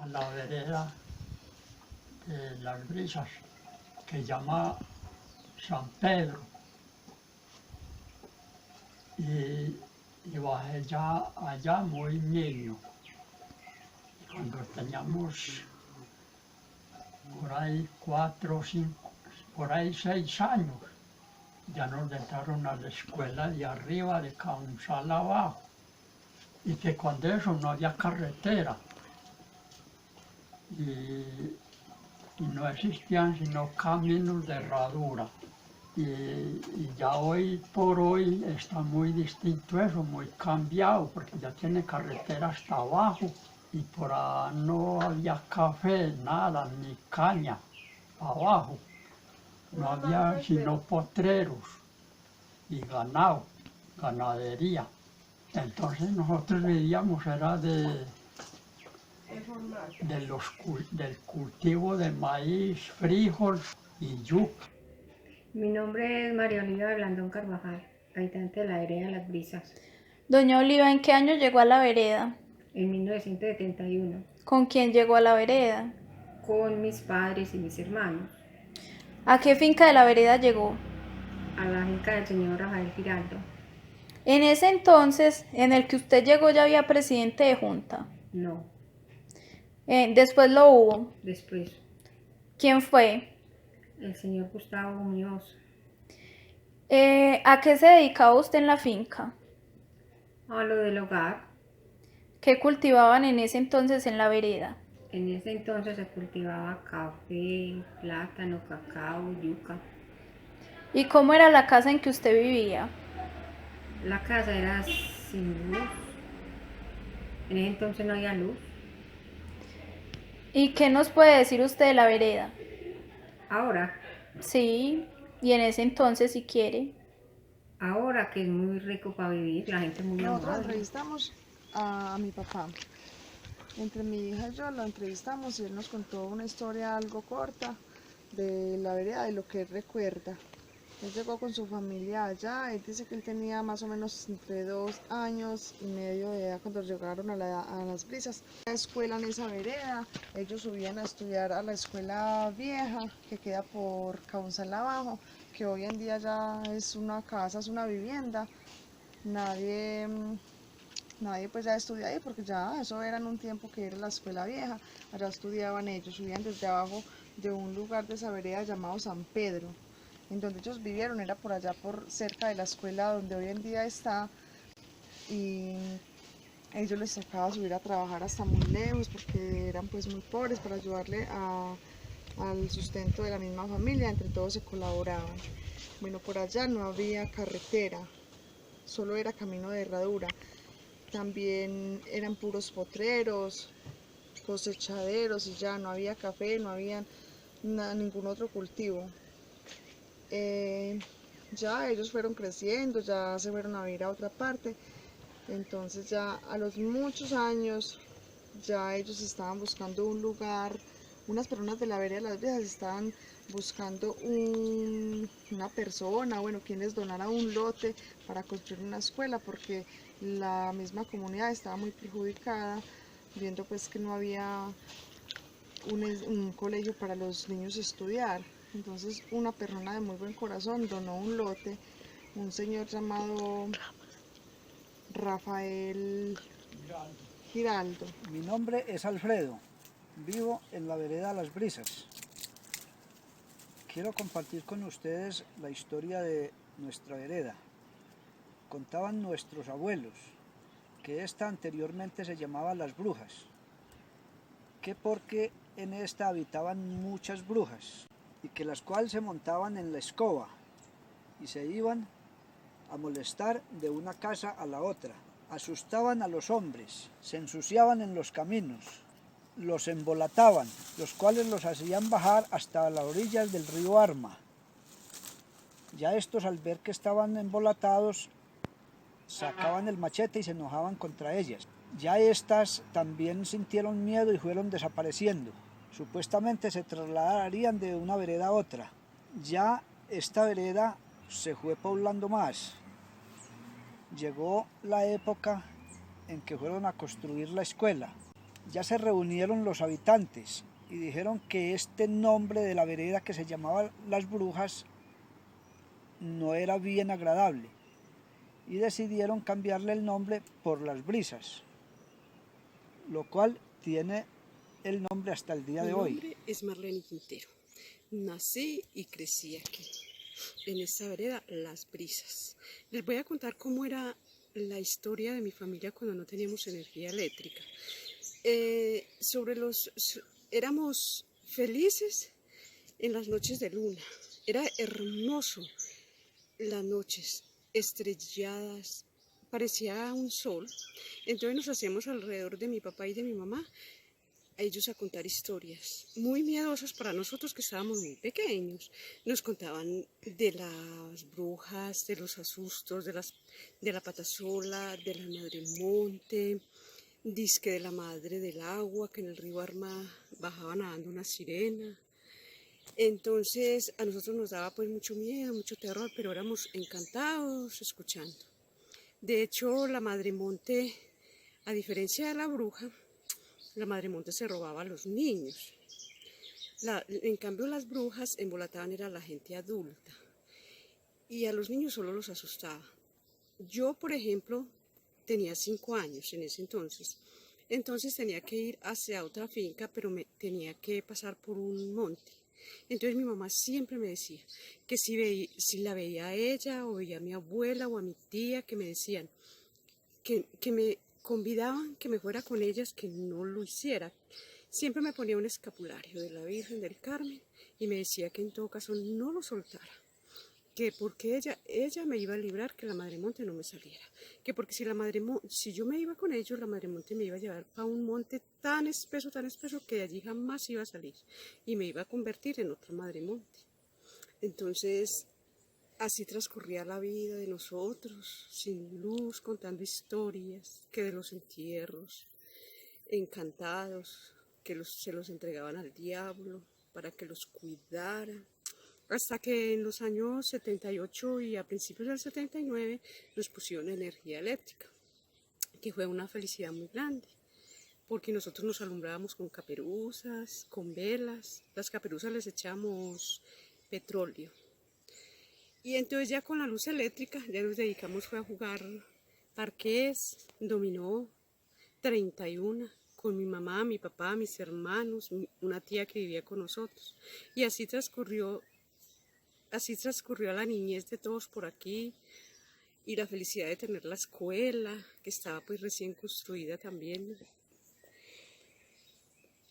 a la vereda de Las Brisas, que llama San Pedro. Y bajé ya allá muy niño. Cuando teníamos por ahí 4 o 5, por ahí 6 años, ya nos dejaron a la escuela de arriba, de Caunzal abajo. Y que cuando eso no había carretera. Y no existían sino caminos de herradura. Y ya hoy por hoy está muy distinto eso, muy cambiado, porque ya tiene carretera hasta abajo y por ahí no había café, nada, ni caña, abajo. No había sino potreros y ganado, ganadería. Entonces nosotros vivíamos, era del cultivo de maíz, frijol y yuca. Mi nombre es María Olivia de Blandón Carvajal, habitante de la vereda de Las Brisas, Doña Oliva, ¿en qué año llegó a la vereda? en 1971, ¿Con quién llegó a la vereda? con mis padres y mis hermanos, ¿A qué finca de la vereda llegó? a la finca del señor Rafael Giraldo. En ese entonces, en el que usted llegó, ya había presidente de junta. No, Después lo hubo. después, ¿Quién fue? el señor Gustavo Muñoz, ¿A qué se dedicaba usted en la finca? a lo del hogar. ¿Qué cultivaban en ese entonces en la vereda? En ese entonces se cultivaba café, plátano, cacao, yuca. ¿Y cómo era la casa en que usted vivía? La casa era sin luz, en ese entonces no había luz. ¿Y qué nos puede decir usted de la vereda? Ahora, Sí, y en ese entonces si quiere. ahora que es muy rico para vivir, la gente es muy Nosotros amable. entrevistamos a mi papá. Entre mi hija y yo lo entrevistamos y él nos contó una historia algo corta de la vereda, de lo que él recuerda. Él llegó con su familia allá, él dice que él tenía más o menos entre 2 años y medio de edad cuando llegaron a Las Brisas. La escuela en esa vereda, ellos subían a estudiar a la escuela vieja que queda por Caunzal abajo, que hoy en día ya es una casa, es una vivienda. Nadie pues ya estudia ahí porque ya eso era en un tiempo que era la escuela vieja, allá estudiaban ellos, subían desde abajo de un lugar de esa vereda llamado San Pedro, en donde ellos vivieron, era por allá por cerca de la escuela donde hoy en día está, y ellos les tocaba subir a trabajar hasta muy lejos porque eran pues muy pobres para ayudarle al sustento de la misma familia, entre todos se colaboraban. Bueno, por allá no había carretera, solo era camino de herradura. También eran puros potreros, cosechaderos y ya no había café, no había ningún otro cultivo. Ya ellos fueron creciendo, ya se fueron a vivir a otra parte, entonces ya a los muchos años ya ellos estaban buscando un lugar, unas personas de la vereda de Las Brisas estaban buscando una persona, bueno, quien les donara un lote para construir una escuela, porque la misma comunidad estaba muy perjudicada, viendo pues que no había un colegio para los niños estudiar. Entonces una persona de muy buen corazón donó un lote, un señor llamado Rafael Giraldo. Mi nombre es Alfredo, vivo en la vereda Las Brisas. Quiero compartir con ustedes la historia de nuestra vereda. Contaban nuestros abuelos que esta anteriormente se llamaba Las Brujas, que porque en esta habitaban muchas brujas y que las cuales se montaban en la escoba y se iban a molestar de una casa a la otra. Asustaban a los hombres, se ensuciaban en los caminos, los embolataban, los cuales los hacían bajar hasta las orillas del río Arma. Ya estos, al ver que estaban embolatados, sacaban el machete y se enojaban contra ellas. Ya estas también sintieron miedo y fueron desapareciendo. Supuestamente se trasladarían de una vereda a otra. Ya esta vereda se fue poblando más. Llegó la época en que fueron a construir la escuela. ya se reunieron los habitantes y dijeron que este nombre de la vereda que se llamaba Las Brujas no era bien agradable y decidieron cambiarle el nombre por Las Brisas, lo cual tiene el nombre hasta el día de hoy. Mi nombre es Marlene Quintero. Nací y crecí aquí, en esta vereda Las Brisas. Les voy a contar cómo era la historia de mi familia cuando no teníamos energía eléctrica. Éramos felices en las noches de luna. Era hermoso las noches estrelladas, parecía un sol. Entonces nos hacíamos alrededor de mi papá y de mi mamá, a ellos a contar historias muy miedosas para nosotros que estábamos muy pequeños. Nos contaban de las brujas, de los asustos, de la patasola, de la madre monte, dizque de la madre del agua, que en el río Arma bajaba nadando una sirena. Entonces a nosotros nos daba pues mucho miedo, mucho terror, pero éramos encantados escuchando. De hecho, la madre monte, a diferencia de la bruja, la madre monte se robaba a los niños. En cambio, las brujas embolataban era a la gente adulta y a los niños solo los asustaba. Yo, por ejemplo, tenía 5 años en ese entonces. Entonces tenía que ir hacia otra finca, pero me tenía que pasar por un monte. Entonces mi mamá siempre me decía que si la veía a ella o veía a mi abuela o a mi tía, que me decían que me convidaban que me fuera con ellas, que no lo hiciera. Siempre me ponía un escapulario de la Virgen del Carmen y me decía que en todo caso no lo soltara, que porque ella me iba a librar, que la madre monte no me saliera, que porque si yo me iba con ellos, la madre monte me iba a llevar a un monte tan espeso que de allí jamás iba a salir y me iba a convertir en otra madre monte. Entonces así transcurría la vida de nosotros, sin luz, contando historias, que de los entierros, encantados, que se los entregaban al diablo para que los cuidara. Hasta que en los años 78 y a principios del 79 nos pusieron energía eléctrica, que fue una felicidad muy grande, porque nosotros nos alumbrábamos con caperuzas, con velas. Las caperuzas les echamos petróleo. Y entonces ya con la luz eléctrica ya nos dedicamos a jugar parqués, dominó, 31, con mi mamá, mi papá, mis hermanos, una tía que vivía con nosotros. Y así transcurrió la niñez de todos por aquí y la felicidad de tener la escuela, que estaba pues recién construida también.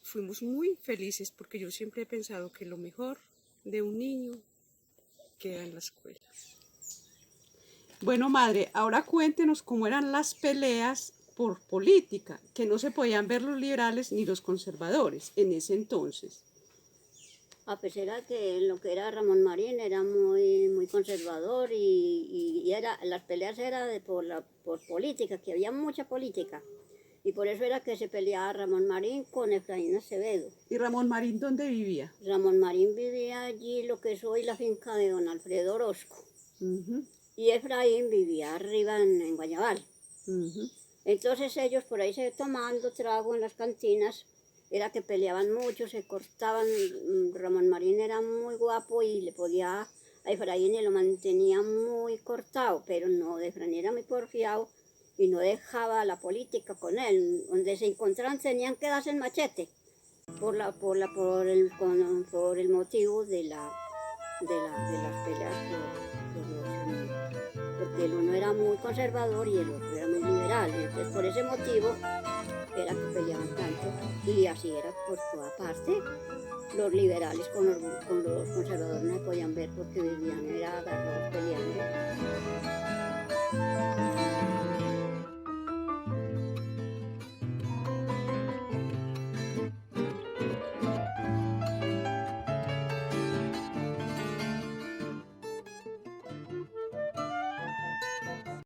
Fuimos muy felices porque yo siempre he pensado que lo mejor de un niño queda en la escuela. Bueno, madre, ahora cuéntenos cómo eran las peleas por política, que no se podían ver los liberales ni los conservadores en ese entonces. Pues era que lo que era Ramón Marín era muy conservador y las peleas eran por política, que había mucha política. Y por eso era que se peleaba Ramón Marín con Efraín Acevedo. ¿Y Ramón Marín dónde vivía? Ramón Marín vivía allí, lo que es hoy la finca de don Alfredo Orozco. Y Efraín vivía arriba en Guayabal. Entonces ellos por ahí tomando trago en las cantinas, era que peleaban mucho, se cortaban. Ramón Marín era muy guapo y le podía a Efraín y lo mantenía muy cortado, pero no, Efraín era muy porfiado y no dejaba la política con él. Donde se encontraban tenían que darse el machete por el motivo de las peleas porque el uno era muy conservador y el otro era muy liberal, y entonces por ese motivo era que peleaban tanto, y así era por toda parte. Los liberales con los conservadores no se podían ver porque vivían agarrados peleando.